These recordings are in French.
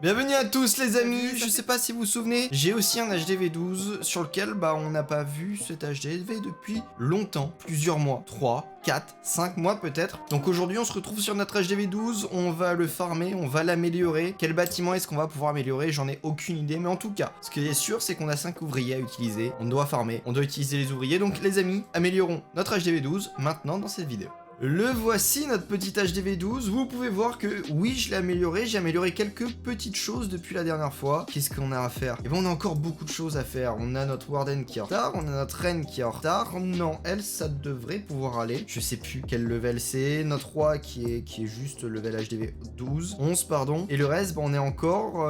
Bienvenue à tous les amis, je sais pas si vous vous souvenez, j'ai aussi un HDV12 sur lequel on n'a pas vu cet HDV depuis longtemps, plusieurs mois, 3, 4, 5 mois peut-être. Donc aujourd'hui on se retrouve sur notre HDV12, on va le farmer, on va l'améliorer. Quel bâtiment est-ce qu'on va pouvoir améliorer? J'en ai aucune idée, mais en tout cas, ce qui est sûr c'est qu'on a 5 ouvriers à utiliser, on doit farmer, on doit utiliser les ouvriers. Donc les amis, améliorons notre HDV12 maintenant dans cette vidéo. Le voici, notre petit HDV12. Vous pouvez voir que oui, je l'ai amélioré. J'ai amélioré quelques petites choses depuis la dernière fois. Qu'est-ce qu'on a à faire? Et on a encore beaucoup de choses à faire. On a notre Warden qui est en retard. On a notre Reine qui est en retard. Non, elle, ça devrait pouvoir aller. Je sais plus quel level c'est. Notre Roi qui est juste level HDV12. 11, pardon. Et le reste, on est encore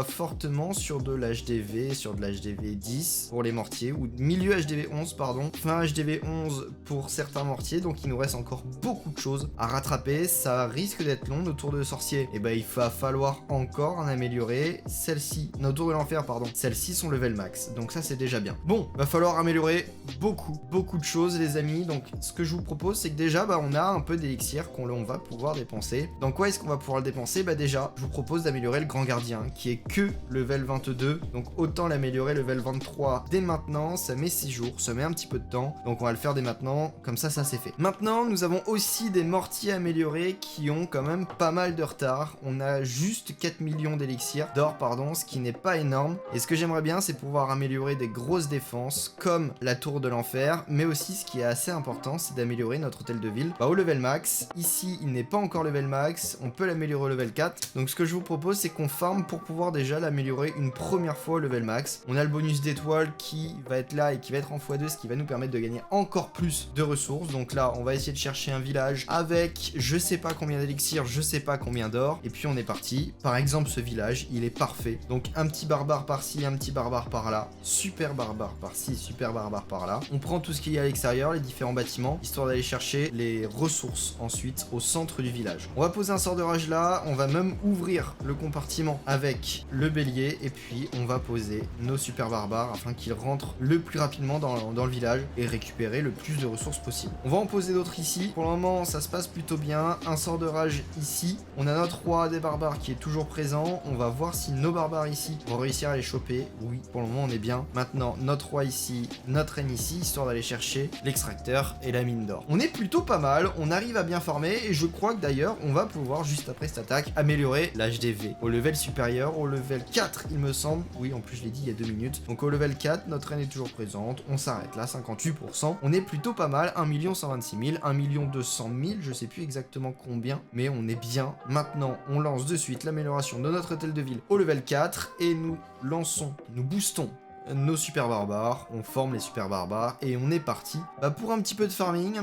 fortement sur de l'HDV, sur de l'HDV10 pour les mortiers. Ou milieu HDV11, pardon. Fin HDV11 pour certains mortiers. Donc il nous reste encore beaucoup de choses à rattraper, ça risque d'être long. Nos tours de sorcier, il va falloir encore en améliorer. Celles-ci, nos tours de l'enfer, pardon, celles-ci sont level max, donc ça c'est déjà bien. Bon, va falloir améliorer beaucoup de choses les amis. Donc ce que je vous propose, c'est que déjà on a un peu d'élixir qu'on va pouvoir dépenser. Dans quoi est-ce qu'on va pouvoir le dépenser? Déjà, je vous propose d'améliorer le grand gardien, qui est que level 22, donc autant l'améliorer level 23 dès maintenant. Ça met 6 jours, ça met un petit peu de temps, donc on va le faire dès maintenant, comme ça c'est fait. Maintenant, nous avons aussi des mortiers améliorés qui ont quand même pas mal de retard. On a juste 4 millions d'élixir d'or, pardon, ce qui n'est pas énorme. Et ce que j'aimerais bien, c'est pouvoir améliorer des grosses défenses comme la tour de l'enfer, mais aussi ce qui est assez important, c'est d'améliorer notre hôtel de ville au level max. Ici, il n'est pas encore level max, on peut l'améliorer au level 4. Donc ce que je vous propose, c'est qu'on farm pour pouvoir déjà l'améliorer une première fois au level max. On a le bonus d'étoiles qui va être là et qui va être en x2, ce qui va nous permettre de gagner encore plus de ressources. Donc là, on va essayer de chercher un village avec je sais pas combien d'élixir, je sais pas combien d'or, et puis on est parti. Par exemple, ce village, il est parfait. Donc un petit barbare par-ci, un petit barbare par-là, super barbare par-ci, super barbare par-là. On prend tout ce qu'il y a à l'extérieur, les différents bâtiments, histoire d'aller chercher les ressources ensuite au centre du village. On va poser un sort de rage là, on va même ouvrir le compartiment avec le bélier, et puis on va poser nos super barbares afin qu'ils rentrent le plus rapidement dans le village et récupérer le plus de ressources possible. On va en poser d'autres ici. Pour le moment, ça se passe plutôt bien. Un sort de rage ici. On a notre roi des barbares qui est toujours présent. On va voir si nos barbares ici vont réussir à les choper. Oui, pour le moment, on est bien. Maintenant, notre roi ici, notre reine ici, histoire d'aller chercher l'extracteur et la mine d'or. On est plutôt pas mal. On arrive à bien farmer et je crois que d'ailleurs, on va pouvoir, juste après cette attaque, améliorer l'HDV au level supérieur, au level 4, il me semble. Oui, en plus, je l'ai dit il y a 2 minutes. Donc, au level 4, notre reine est toujours présente. On s'arrête là, 58%. On est plutôt pas mal. 1 126 000, 1 200 000, je sais plus exactement combien, mais on est bien. Maintenant, on lance de suite l'amélioration de notre hôtel de ville au level 4 et nous boostons nos super barbares, on forme les super barbares et on est parti pour un petit peu de farming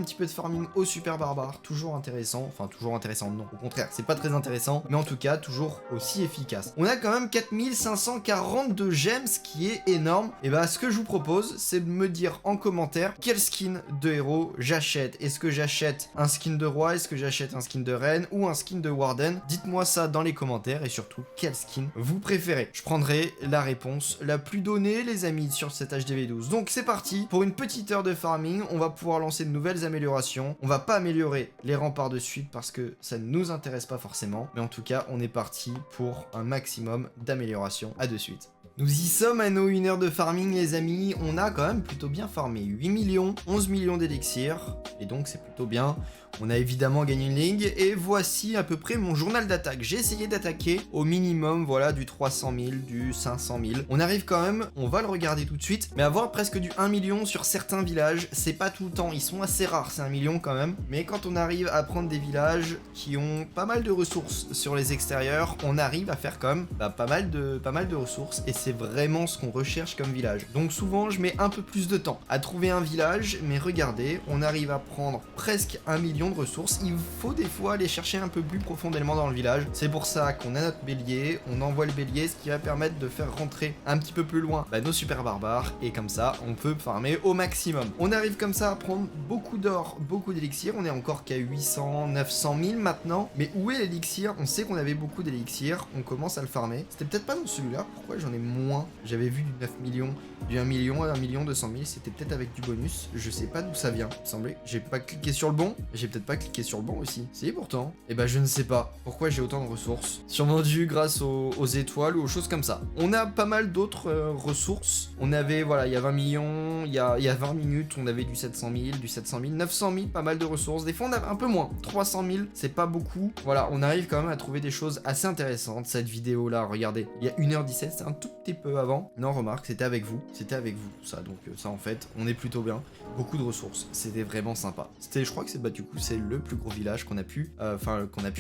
au super barbare, toujours intéressant, enfin toujours intéressant, non, au contraire, c'est pas très intéressant, mais en tout cas, toujours aussi efficace. On a quand même 4542 gemmes, ce qui est énorme, et ce que je vous propose, c'est de me dire en commentaire quel skin de héros j'achète. Est-ce que j'achète un skin de roi, est-ce que j'achète un skin de reine ou un skin de warden? Dites-moi ça dans les commentaires et surtout, quel skin vous préférez. Je prendrai la réponse la plus donnée, les amis, sur cette HDV12. Donc c'est parti pour une petite heure de farming. On va pouvoir lancer de nouvelles améliorations. On va pas améliorer les remparts de suite parce que ça ne nous intéresse pas forcément, mais en tout cas on est parti pour un maximum d'améliorations. À de suite. Nous y sommes à nos 1 heure de farming les amis. On a quand même plutôt bien farmé, 8 millions, 11 millions d'élixir, et donc c'est plutôt bien. On a évidemment gagné une ligue, et voici à peu près mon journal d'attaque. J'ai essayé d'attaquer au minimum, voilà, du 300 000, du 500 000. On arrive quand même, on va le regarder tout de suite, mais avoir presque du 1 million sur certains villages, c'est pas tout le temps, ils sont assez rares, c'est 1 million quand même. Mais quand on arrive à prendre des villages qui ont pas mal de ressources sur les extérieurs, on arrive à faire quand même pas mal de ressources, et c'est vraiment ce qu'on recherche comme village. Donc souvent, je mets un peu plus de temps à trouver un village, mais regardez, on arrive à prendre presque 1 million de ressources. Il faut des fois aller chercher un peu plus profondément dans le village. C'est pour ça qu'on a notre bélier, on envoie le bélier, ce qui va permettre de faire rentrer un petit peu plus loin nos super barbares, et comme ça on peut farmer au maximum. On arrive comme ça à prendre beaucoup d'or, beaucoup d'élixir. On est encore qu'à 800, 900 000 maintenant, mais où est l'élixir? On sait qu'on avait beaucoup d'élixir, on commence à le farmer. C'était peut-être pas dans celui-là, pourquoi j'en ai moins. J'avais vu du 9 millions, du 1 million à 1 million 200 000, c'était peut-être avec du bonus. Je sais pas d'où ça vient, il me semblait. J'ai pas cliqué sur le bon. J'ai peut-être pas cliqué sur le bon aussi. Si, pourtant. Et bah je ne sais pas pourquoi j'ai autant de ressources. Sûrement dû grâce aux étoiles ou aux choses comme ça. On a pas mal d'autres ressources. On avait, voilà, il y a 20 millions, il y a 20 minutes, on avait du 700 000, du 700 000, 900 000, pas mal de ressources. Des fois on a un peu moins, 300 000, c'est pas beaucoup. Voilà, on arrive quand même à trouver des choses assez intéressantes. Cette vidéo là, regardez, il y a 1h17, c'est un tout petit peu avant. Non, remarque, c'était avec vous tout ça. Donc ça en fait, on est plutôt bien. Beaucoup de ressources, c'était vraiment sympa. Je crois que c'est du coup c'est le plus gros village qu'on a pu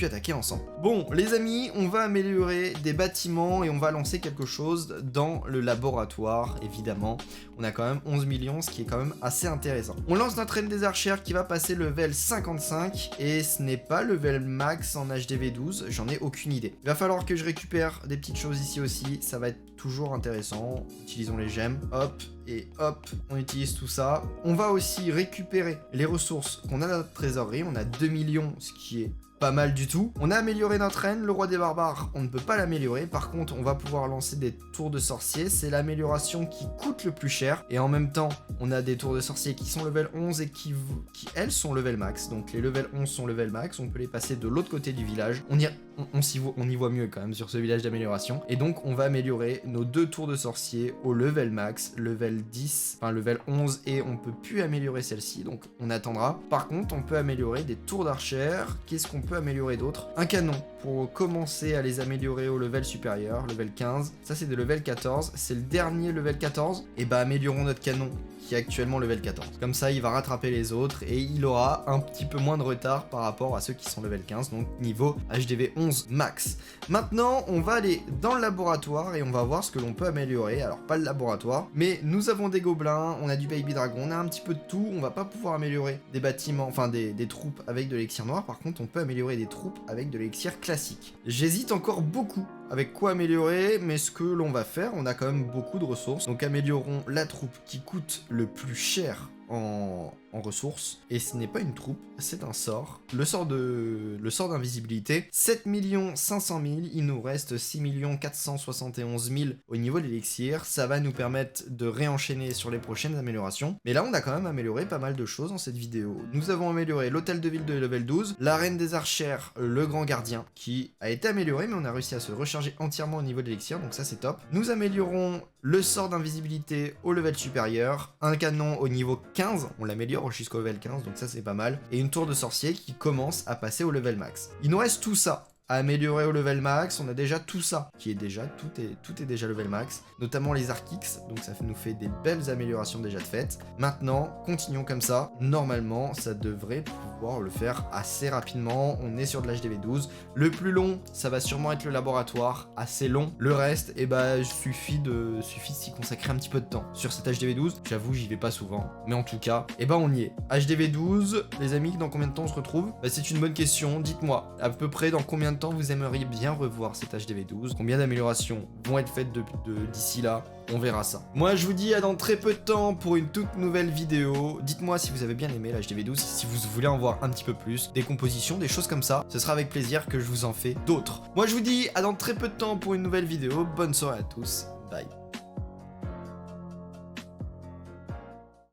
attaquer ensemble. Bon les amis, on va améliorer des bâtiments et on va lancer quelque chose dans le laboratoire. Évidemment, on a quand même 11 millions, ce qui est quand même assez intéressant. On lance notre reine des archères qui va passer level 55 et ce n'est pas level max en HDV 12, j'en ai aucune idée. Il va falloir que je récupère des petites choses ici aussi, ça va être toujours intéressant. Utilisons les gemmes, hop, et hop, on utilise tout ça. On va aussi récupérer les ressources qu'on a dans notre trésorerie, on a 2 millions, ce qui est pas mal du tout. On a amélioré notre reine, le roi des barbares, on ne peut pas l'améliorer. Par contre, on va pouvoir lancer des tours de sorciers. C'est l'amélioration qui coûte le plus cher. Et en même temps, on a des tours de sorciers qui sont level 11 et qui elles, sont level max. Donc les level 11 sont level max. On peut les passer de l'autre côté du village. On y voit mieux quand même sur ce village d'amélioration. Et donc, on va améliorer nos 2 tours de sorciers au level max, level 10, enfin level 11. Et on peut plus améliorer celle-ci. Donc, on attendra. Par contre, on peut améliorer des tours d'archère. Qu'est-ce qu'on peut améliorer d'autres? Un canon pour commencer à les améliorer au level supérieur, level 15. Ça c'est de level 14, c'est le dernier level 14. Et bah améliorons notre canon qui est actuellement level 14. Comme ça il va rattraper les autres et il aura un petit peu moins de retard par rapport à ceux qui sont level 15, donc niveau HDV 11 max. Maintenant on va aller dans le laboratoire et on va voir ce que l'on peut améliorer. Alors pas le laboratoire, mais nous avons des gobelins, on a du baby dragon, on a un petit peu de tout. On va pas pouvoir améliorer des bâtiments, enfin des troupes avec de l'élixir noir. Par contre on peut améliorer des troupes avec de l'élixir classique. J'hésite encore beaucoup avec quoi améliorer, mais ce que l'on va faire, on a quand même beaucoup de ressources. Donc améliorons la troupe qui coûte le plus cher en ressources, et ce n'est pas une troupe, c'est un sort. Le sort d'invisibilité, 7 500 000, il nous reste 6 471 000 au niveau de l'élixir. Ça va nous permettre de réenchaîner sur les prochaines améliorations. Mais là, on a quand même amélioré pas mal de choses dans cette vidéo. Nous avons amélioré l'hôtel de ville de level 12, la reine des archères, le grand gardien, qui a été amélioré, mais on a réussi à se recharger entièrement au niveau de l'élixir, donc ça c'est top. Nous améliorons le sort d'invisibilité au level supérieur, un canon au niveau 15, on l'améliore jusqu'au level 15, donc ça c'est pas mal, et une tour de sorcier qui commence à passer au level max. Il nous reste tout ça à améliorer au level max. On a déjà tout ça qui est déjà, tout est déjà level max, notamment les Archix, donc ça nous fait des belles améliorations déjà de faites. Maintenant, continuons comme ça, normalement ça devrait pouvoir le faire assez rapidement. On est sur de l'HDV 12, le plus long ça va sûrement être le laboratoire, assez long. Le reste, et bah suffit de s'y consacrer un petit peu de temps. Sur cet HDV 12, j'avoue j'y vais pas souvent, mais en tout cas, et bah on y est. HDV 12, les amis, dans combien de temps on se retrouve? Bah c'est une bonne question, dites-moi, à peu près dans combien de temps vous aimeriez bien revoir cet HDV 12, combien d'améliorations vont être faites d'ici là, on verra ça. Moi je vous dis à dans très peu de temps pour une toute nouvelle vidéo. Dites-moi si vous avez bien aimé l'HDV 12, si vous voulez en voir un petit peu plus, des compositions, des choses comme ça, ce sera avec plaisir que je vous en fais d'autres. Moi je vous dis à dans très peu de temps pour une nouvelle vidéo, bonne soirée à tous, bye.